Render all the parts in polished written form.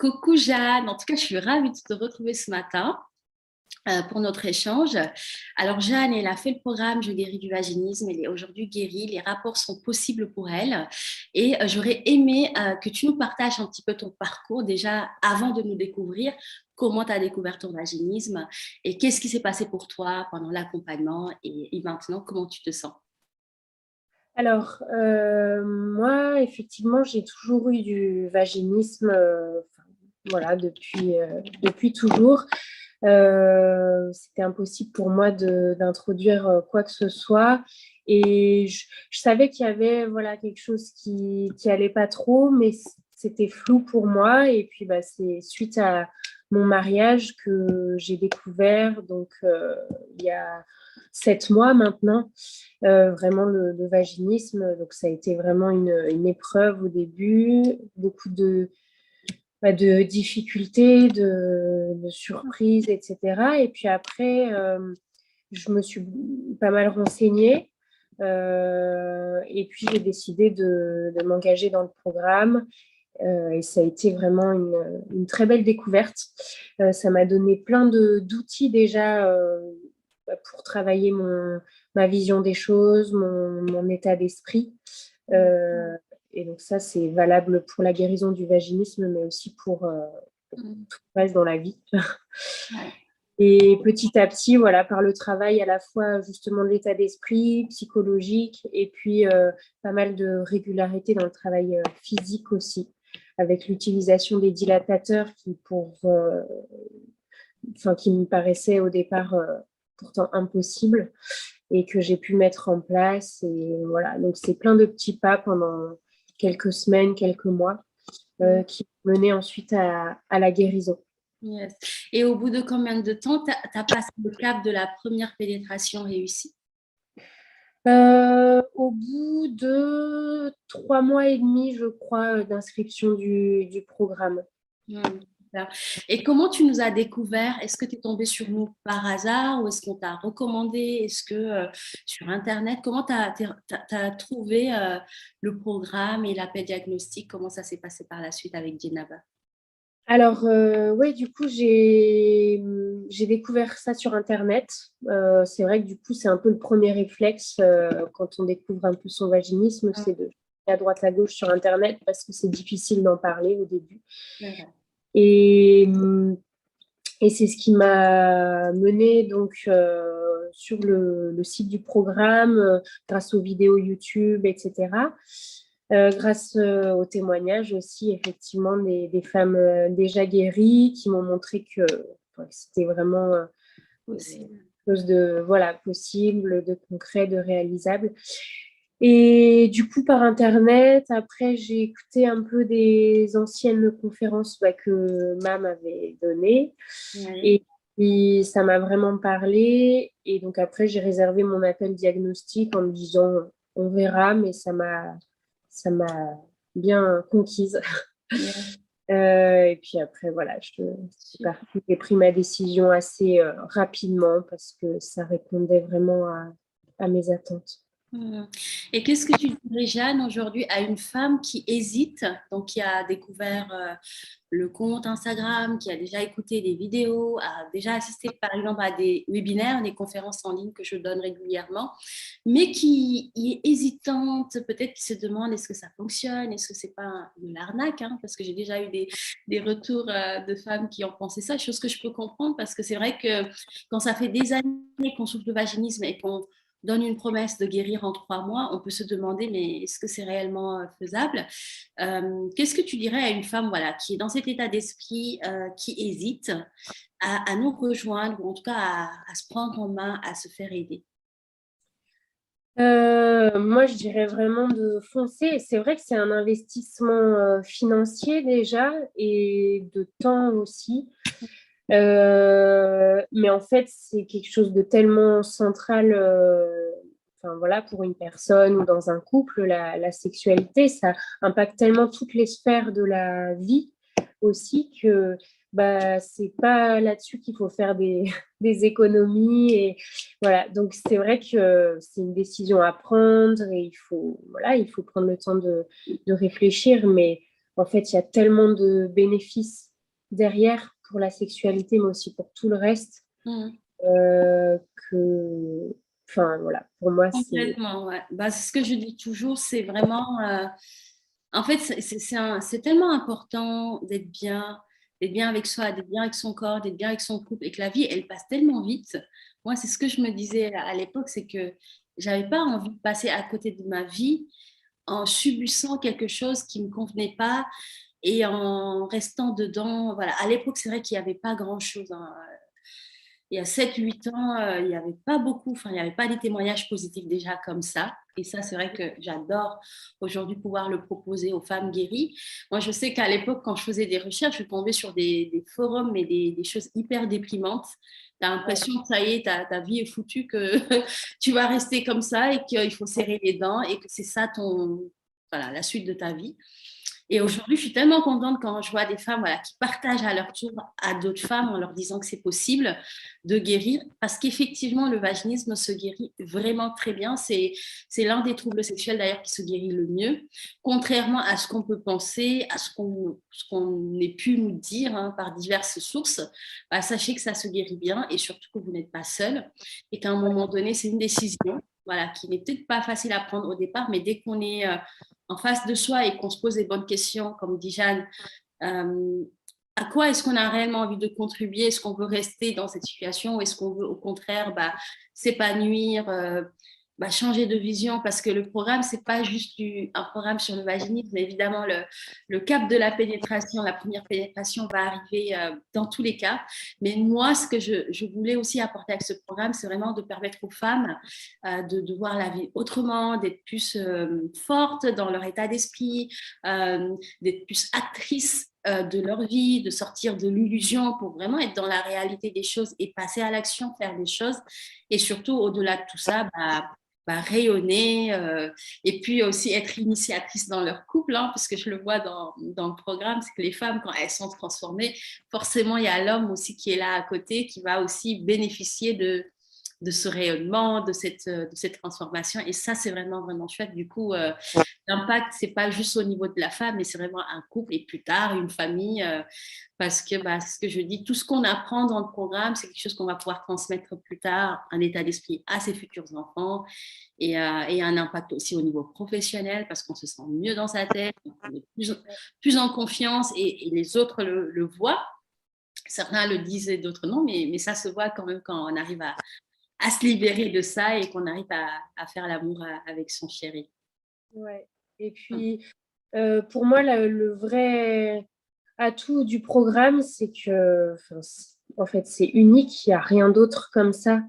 Coucou Jeanne, en tout cas je suis ravie de te retrouver ce matin pour notre échange. Alors Jeanne, elle a fait le programme Je guéris du vaginisme, elle est aujourd'hui guérie, les rapports sont possibles pour elle et j'aurais aimé que tu nous partages un petit peu ton parcours déjà avant de nous découvrir, comment tu as découvert ton vaginisme et qu'est-ce qui s'est passé pour toi pendant l'accompagnement et maintenant comment tu te sens. Alors, moi, effectivement, j'ai toujours eu du vaginisme, enfin, voilà, depuis toujours. C'était impossible pour moi d'introduire quoi que ce soit. Et je savais qu'il y avait voilà, quelque chose qui allait pas trop, mais c'était flou pour moi. Et puis, bah, c'est suite à mon mariage que j'ai découvert, donc il y a 7 mois maintenant, vraiment le vaginisme. Donc, ça a été vraiment une épreuve au début, beaucoup de difficultés, de surprises, etc. Et puis après, je me suis pas mal renseignée. Et puis, j'ai décidé de m'engager dans le programme. Et ça a été vraiment une très belle découverte. Ça m'a donné plein d'outils déjà pour travailler ma vision des choses, mon état d'esprit. Euh, et donc ça, c'est valable pour la guérison du vaginisme, mais aussi pour Mm. tout le reste dans la vie. Ouais. Et petit à petit, voilà, par le travail à la fois justement de l'état d'esprit, psychologique, et puis pas mal de régularité dans le travail physique aussi, avec l'utilisation des dilatateurs qui me paraissaient au départ pourtant impossibles et que j'ai pu mettre en place. Et voilà, donc c'est plein de petits pas pendant quelques semaines, quelques mois, Mm. qui menaient ensuite à la guérison. Yes. Et au bout de combien de temps tu as passé le cap de la première pénétration réussie? Au bout de 3 mois et demi, je crois, d'inscription du programme. Super. Et comment tu nous as découvert? Est-ce que tu es tombée sur nous par hasard ou est-ce qu'on t'a recommandé? Est-ce que sur Internet, comment tu as trouvé le programme et l'appel diagnostic? Comment ça s'est passé par la suite avec Dienaba? Alors, ouais, du coup, j'ai découvert ça sur Internet. C'est vrai que du coup, c'est un peu le premier réflexe quand on découvre un peu son vaginisme, c'est de chercher à droite à gauche sur Internet parce que c'est difficile d'en parler au début. Et, et c'est ce qui m'a menée donc sur le site du programme, grâce aux vidéos YouTube, etc. Grâce aux témoignages aussi, effectivement, des femmes déjà guéries qui m'ont montré que c'était vraiment quelque Possible. chose de voilà, possible, de concret, de réalisable. Et du coup, par Internet, après, j'ai écouté un peu des anciennes conférences que MAM avait données. Oui. Et puis, ça m'a vraiment parlé. Et donc, après, j'ai réservé mon appel diagnostic en me disant, on verra, mais ça m'a bien conquise. Yes. Et puis après, voilà, je suis partie. J'ai pris ma décision assez rapidement parce que ça répondait vraiment à mes attentes. Mhm. Et qu'est-ce que tu dirais, Jeanne, aujourd'hui à une femme qui hésite, donc qui a découvert le compte Instagram, qui a déjà écouté des vidéos, a déjà assisté par exemple à des webinaires, des conférences en ligne que je donne régulièrement, mais qui y est hésitante, peut-être qui se demande est-ce que ça fonctionne, est-ce que c'est pas de l'arnaque, hein, parce que j'ai déjà eu des retours de femmes qui ont pensé ça, chose que je peux comprendre parce que c'est vrai que quand ça fait des années qu'on souffre de vaginisme et qu'on donne une promesse de guérir en 3 mois, on peut se demander, mais est-ce que c'est réellement faisable? Qu'est-ce que tu dirais à une femme voilà, qui est dans cet état d'esprit, qui hésite à nous rejoindre, ou en tout cas à se prendre en main, à se faire aider? Moi, je dirais vraiment de foncer. C'est vrai que c'est un investissement financier déjà et de temps aussi. Mais en fait, c'est quelque chose de tellement central, enfin, voilà, pour une personne ou dans un couple, la sexualité, ça impacte tellement toutes les sphères de la vie aussi que bah, c'est pas là-dessus qu'il faut faire des économies. Et voilà, donc c'est vrai que c'est une décision à prendre et il faut prendre le temps de réfléchir. Mais en fait, il y a tellement de bénéfices derrière pour la sexualité, mais aussi pour tout le reste. Mhm. Que, enfin, voilà, pour moi, c'est... Complètement, ouais. Bah, c'est ce que je dis toujours, c'est vraiment... en fait, c'est tellement important d'être bien avec soi, d'être bien avec son corps, d'être bien avec son couple, et que la vie, elle passe tellement vite. Moi, c'est ce que je me disais à l'époque, c'est que j'avais pas envie de passer à côté de ma vie en subissant quelque chose qui me convenait pas et en restant dedans. Voilà. À l'époque, c'est vrai qu'il n'y avait pas grand-chose, hein. Il y a 7 8 ans, il n'y avait pas beaucoup, enfin, il n'y avait pas des témoignages positifs déjà comme ça. Et ça, c'est vrai que j'adore aujourd'hui pouvoir le proposer aux femmes guéries. Moi, je sais qu'à l'époque, quand je faisais des recherches, je tombais sur des forums, mais des choses hyper déprimantes. Tu as Ouais. l'impression que ça y est, ta vie est foutue, que tu vas rester comme ça et qu'il faut serrer les dents et que c'est ça voilà, la suite de ta vie. Et aujourd'hui, je suis tellement contente quand je vois des femmes voilà, qui partagent à leur tour à d'autres femmes en leur disant que c'est possible de guérir, parce qu'effectivement, le vaginisme se guérit vraiment très bien. C'est l'un des troubles sexuels d'ailleurs qui se guérit le mieux, contrairement à ce qu'on peut penser, à ce qu'on ait pu nous dire hein, par diverses sources. Bah, sachez que ça se guérit bien et surtout que vous n'êtes pas seul et qu'à un moment donné, c'est une décision voilà, qui n'est peut-être pas facile à prendre au départ, mais dès qu'on est en face de soi et qu'on se pose les bonnes questions, comme dit Jeanne, euh, à quoi est-ce qu'on a réellement envie de contribuer? Est-ce qu'on veut rester dans cette situation ou est-ce qu'on veut au contraire bah, s'épanouir, bah, changer de vision? Parce que le programme, c'est pas juste un programme sur le vaginisme, mais évidemment, le cap de la pénétration, la première pénétration va arriver dans tous les cas. Mais moi, ce que je voulais aussi apporter avec ce programme, c'est vraiment de permettre aux femmes de voir la vie autrement, d'être plus fortes dans leur état d'esprit, d'être plus actrices de leur vie, de sortir de l'illusion pour vraiment être dans la réalité des choses et passer à l'action, faire des choses. Et surtout, au-delà de tout ça, bah, rayonner et puis aussi être initiatrice dans leur couple, hein, parce que je le vois dans le programme, c'est que les femmes, quand elles sont transformées, forcément, il y a l'homme aussi qui est là à côté, qui va aussi bénéficier de ce rayonnement, de cette transformation. Et ça, c'est vraiment, vraiment chouette. Du coup, l'impact, c'est pas juste au niveau de la femme, mais c'est vraiment un couple et plus tard, une famille. Parce que, bah, c'est ce que je dis, tout ce qu'on apprend dans le programme, c'est quelque chose qu'on va pouvoir transmettre plus tard, un état d'esprit à ses futurs enfants et un impact aussi au niveau professionnel parce qu'on se sent mieux dans sa tête, on est plus en confiance et les autres le voient. Certains le disent et d'autres non, mais ça se voit quand même quand on arrive à se libérer de ça et qu'on arrive à faire l'amour avec son chéri. Ouais. Et puis, pour moi, le vrai atout du programme, c'est que, enfin, en fait, c'est unique. Il n'y a rien d'autre comme ça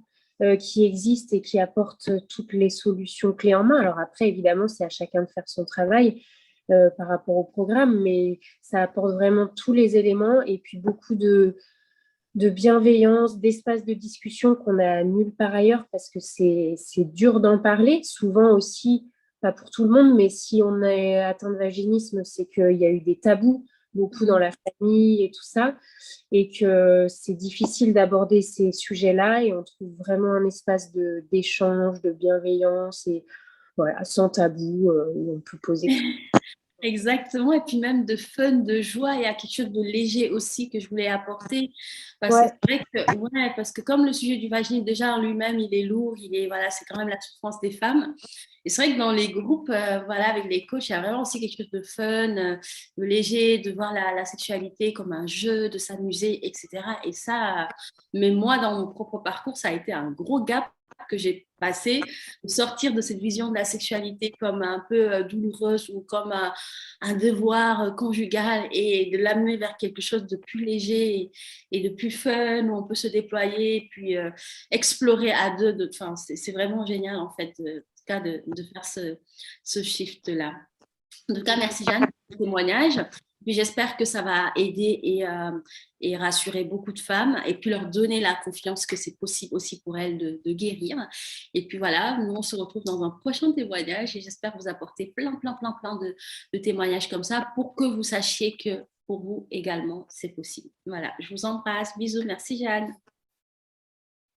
qui existe et qui apporte toutes les solutions clés en main. Alors après, évidemment, c'est à chacun de faire son travail par rapport au programme, mais ça apporte vraiment tous les éléments et puis beaucoup de bienveillance, d'espace de discussion qu'on a nulle part ailleurs parce que c'est dur d'en parler. Souvent aussi, pas pour tout le monde, mais si on est atteint de vaginisme, c'est qu'il y a eu des tabous, beaucoup dans la famille et tout ça, et que c'est difficile d'aborder ces sujets-là et on trouve vraiment un espace d'échange, de bienveillance et voilà, sans tabou, où on peut poser tout. Exactement, et puis même de fun, de joie, il y a quelque chose de léger aussi que je voulais apporter, parce que Ouais, c'est vrai que, ouais, parce que comme le sujet du vaginisme, déjà en lui-même, il est lourd, voilà, c'est quand même la souffrance des femmes, et c'est vrai que dans les groupes, voilà, avec les coachs, il y a vraiment aussi quelque chose de fun, de léger, de voir la sexualité comme un jeu, de s'amuser, etc. Et ça, mais moi, dans mon propre parcours, ça a été un gros gap que j'ai passé, de sortir de cette vision de la sexualité comme un peu douloureuse ou comme un devoir conjugal et de l'amener vers quelque chose de plus léger et de plus fun où on peut se déployer et puis explorer à deux. Enfin, c'est vraiment génial en fait de faire ce shift-là. En tout cas, merci Jeanne pour ton témoignage. Puis j'espère que ça va aider et rassurer beaucoup de femmes et puis leur donner la confiance que c'est possible aussi pour elles de guérir. Et puis voilà, nous on se retrouve dans un prochain témoignage et j'espère vous apporter plein de témoignages comme ça pour que vous sachiez que pour vous également c'est possible. Voilà, je vous embrasse. Bisous. Merci Jeanne.